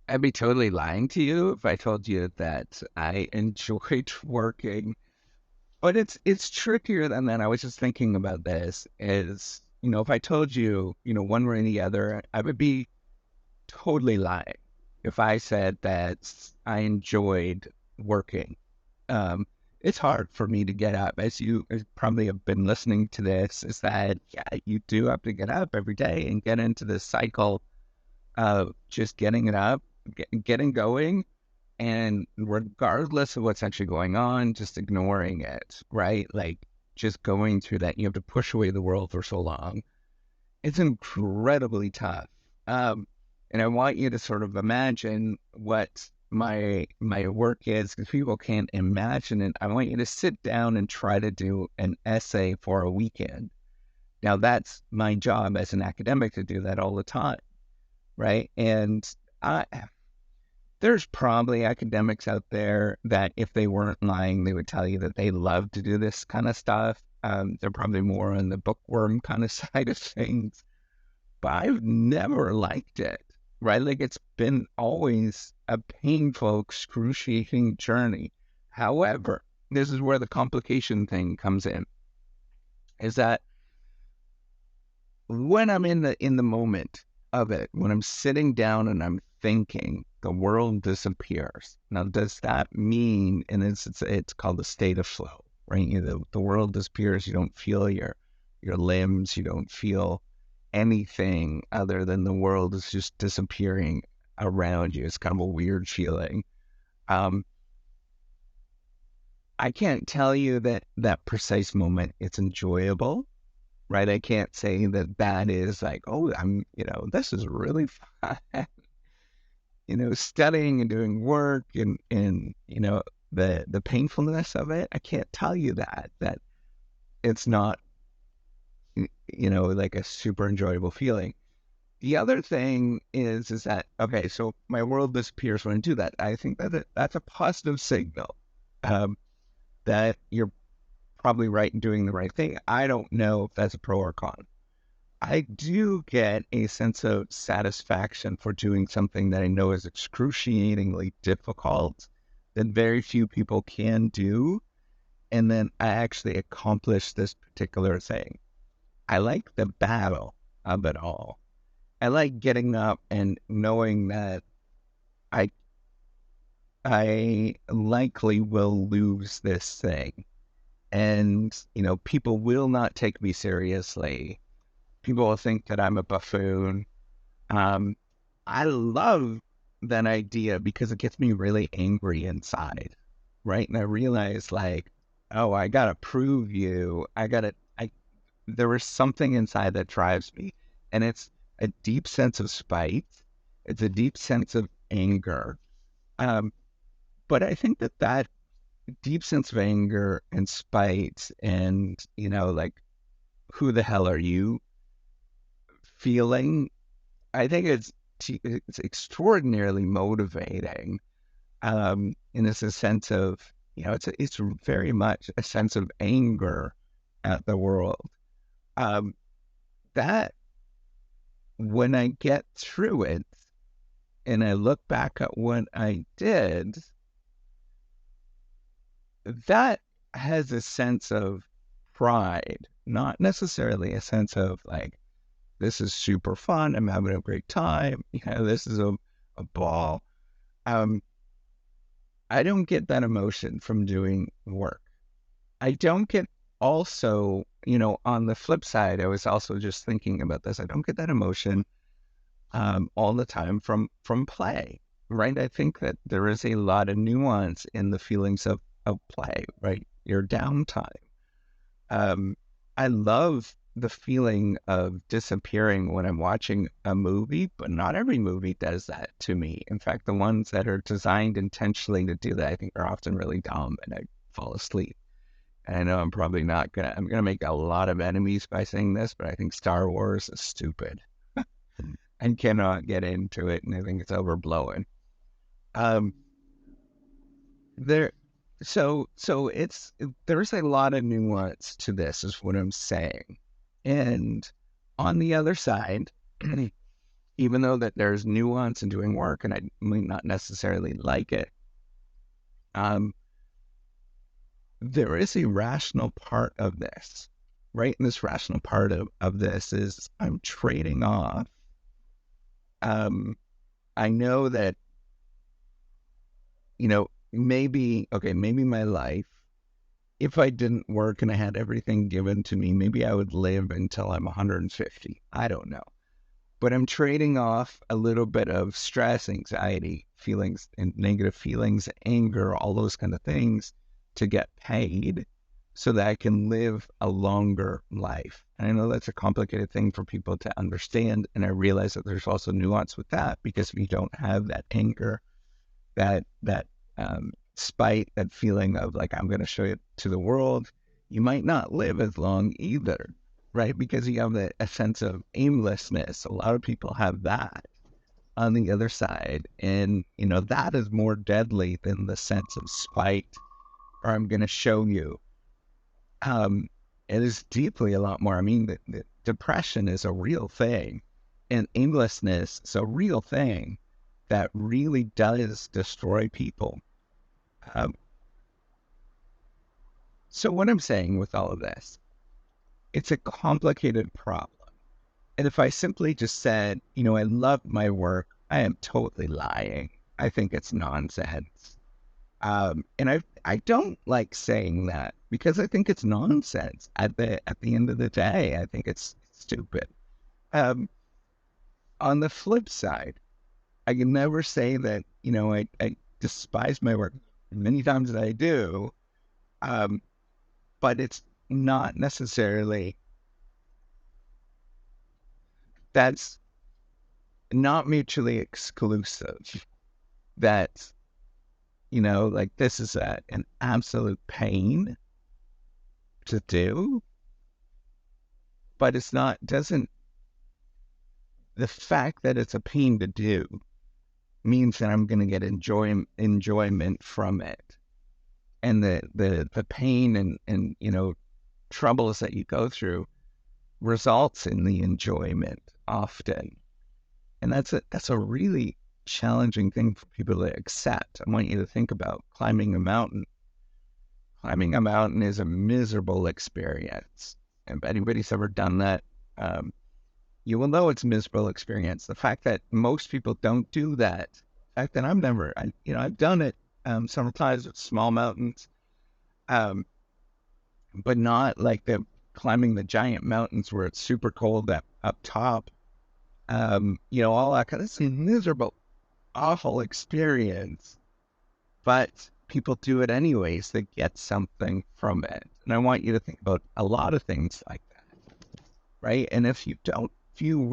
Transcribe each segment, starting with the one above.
I'd be totally lying to you if I told you that I enjoyed working. But it's trickier than that. I was just thinking about this is, if I told you, one way or the other, I would be totally lying if I said that I enjoyed working. Um, it's hard for me to get up, as you probably have been listening to this, is that, yeah, you do have to get up every day and get into this cycle of just getting it up, getting going, and regardless of what's actually going on, just ignoring it, right? Like just going through that. You have to push away the world for so long. It's incredibly tough. Um, and I want you to sort of imagine what my work is, because people can't imagine it. I want you to sit down and try to do an essay for a weekend. Now that's my job as an academic, to do that all the time, right? And I there's probably academics out there that if they weren't lying, they would tell you that they love to do this kind of stuff. They're probably more on the bookworm kind of side of things, but I've never liked it, right? Like it's been always a painful, excruciating journey. However, this is where the complication thing comes in, is that when I'm in the moment of it, when I'm sitting down and I'm thinking, the world disappears. Now, does that mean, and it's called the state of flow, right? The world disappears. You don't feel your limbs. You don't feel anything other than the world is just disappearing around you. It's kind of a weird feeling. Um, I can't tell you that that precise moment it's enjoyable, right? I can't say that that is like, oh, this is really fun. Studying and doing work and the painfulness of it. I can't tell you that it's not, like a super enjoyable feeling. The other thing is that, okay, so my world disappears when I do that. I think that's a positive signal, um, that you're probably right in doing the right thing. I don't know if that's a pro or con. I do get a sense of satisfaction for doing something that I know is excruciatingly difficult, that very few people can do, and then I actually accomplish this particular thing. I like the battle of it all. I like getting up and knowing that I I likely will lose this thing. And, people will not take me seriously. People will think that I'm a buffoon. Um, I love that idea because it gets me really angry inside, right? And I realize like, oh, I gotta prove you. There was something inside that drives me, and it's a deep sense of spite. It's a deep sense of anger. Um, but I think that deep sense of anger and spite and, like, who the hell are you feeling? I think it's extraordinarily motivating. And it's a sense of, it's very much a sense of anger at the world. Um, that when I get through it and I look back at what I did, that has a sense of pride, not necessarily a sense of like, this is super fun. I'm having a great time. This is a ball. Um, I don't get that emotion from doing work. I don't get also, on the flip side, I was also just thinking about this. I don't get that emotion all the time from play, right? I think that there is a lot of nuance in the feelings of play, right? Your downtime. Um, I love the feeling of disappearing when I'm watching a movie, but not every movie does that to me. In fact, the ones that are designed intentionally to do that, I think are often really dumb and I fall asleep. And I know I'm gonna make a lot of enemies by saying this, but I think Star Wars is stupid and cannot get into it, and I think it's overblown. Um, there, so there's a lot of nuance to this, is what I'm saying. And on the other side, even though that there's nuance in doing work and I might not necessarily like it, um, there is a rational part of this, right? And this rational part of this is I'm trading off. Um, I know that, maybe my life, if I didn't work and I had everything given to me, maybe I would live until I'm 150. I don't know. But I'm trading off a little bit of stress, anxiety, feelings, and negative feelings, anger, all those kind of things to get paid so that I can live a longer life. And I know that's a complicated thing for people to understand. And I realize that there's also nuance with that, because if you don't have that anger, that spite, that feeling of like, I'm going to show it to the world, you might not live as long either, right? Because you have a sense of aimlessness. A lot of people have that on the other side. And, that is more deadly than the sense of spite, or I'm going to show you. It is deeply a lot more. I mean, the depression is a real thing, and aimlessness is a real thing that really does destroy people. Um, so what I'm saying with all of this, it's a complicated problem. And if I simply just said, I love my work, I am totally lying. I think it's nonsense. And I don't like saying that because I think it's nonsense. At the end of the day, I think it's stupid. Um, on the flip side, I can never say that, I despise my work. Many times that I do, um, but it's not necessarily, that's not mutually exclusive. That, like, this is an absolute pain to do, but it's not, doesn't, the fact that it's a pain to do means that I'm going to get enjoyment from it. And the pain and, troubles that you go through results in the enjoyment often. And that's a really challenging thing for people to accept. I want you to think about climbing a mountain. Climbing a mountain is a miserable experience. And if anybody's ever done that, um, you will know it's a miserable experience. The fact that most people don't do that, the fact that I've done it sometimes with small mountains, um, but not like the climbing the giant mountains where it's super cold up top. All that kind of, it's a miserable, awful experience, but people do it anyways. They get something from it. And I want you to think about a lot of things like that, right? And if you don't view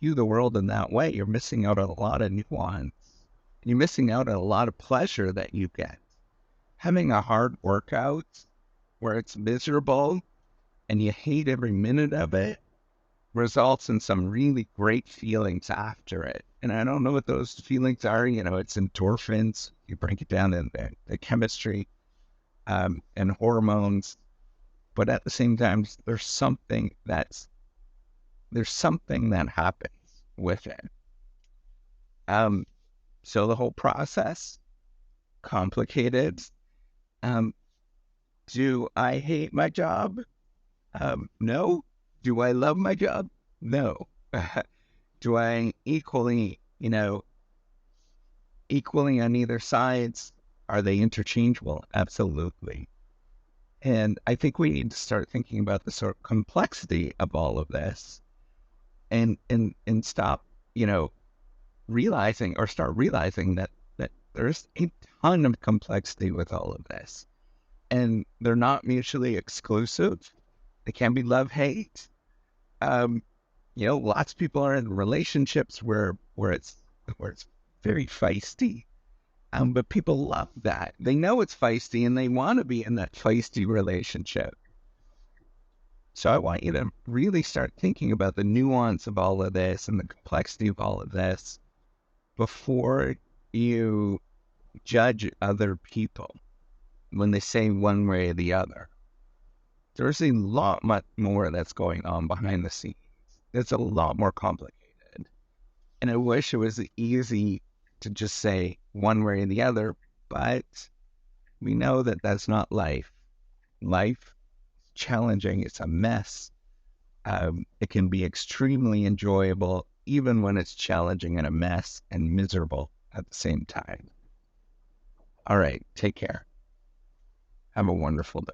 the world in that way, you're missing out on a lot of nuance. You're missing out on a lot of pleasure that you get. Having a hard workout where it's miserable and you hate every minute of it results in some really great feelings after it. And I don't know what those feelings are. It's endorphins. You break it down in the chemistry, and hormones. But at the same time, there's something that happens with it. Um, so the whole process, complicated. Um, do I hate my job? No. Do I love my job? No. Do I equally on either sides? Are they interchangeable? Absolutely. And I think we need to start thinking about the sort of complexity of all of this, and stop, realizing, or start realizing that there's a ton of complexity with all of this. And they're not mutually exclusive. They can be love hate. Um, lots of people are in relationships where it's very feisty. But people love that. They know it's feisty and they want to be in that feisty relationship. So I want you to really start thinking about the nuance of all of this and the complexity of all of this before you judge other people when they say one way or the other. There's a lot much more that's going on behind the scenes. It's a lot more complicated. And I wish it was easy to just say one way or the other, but we know that that's not life. Life is challenging. It's a mess. It can be extremely enjoyable, even when it's challenging and a mess and miserable at the same time. All right. Take care. Have a wonderful day.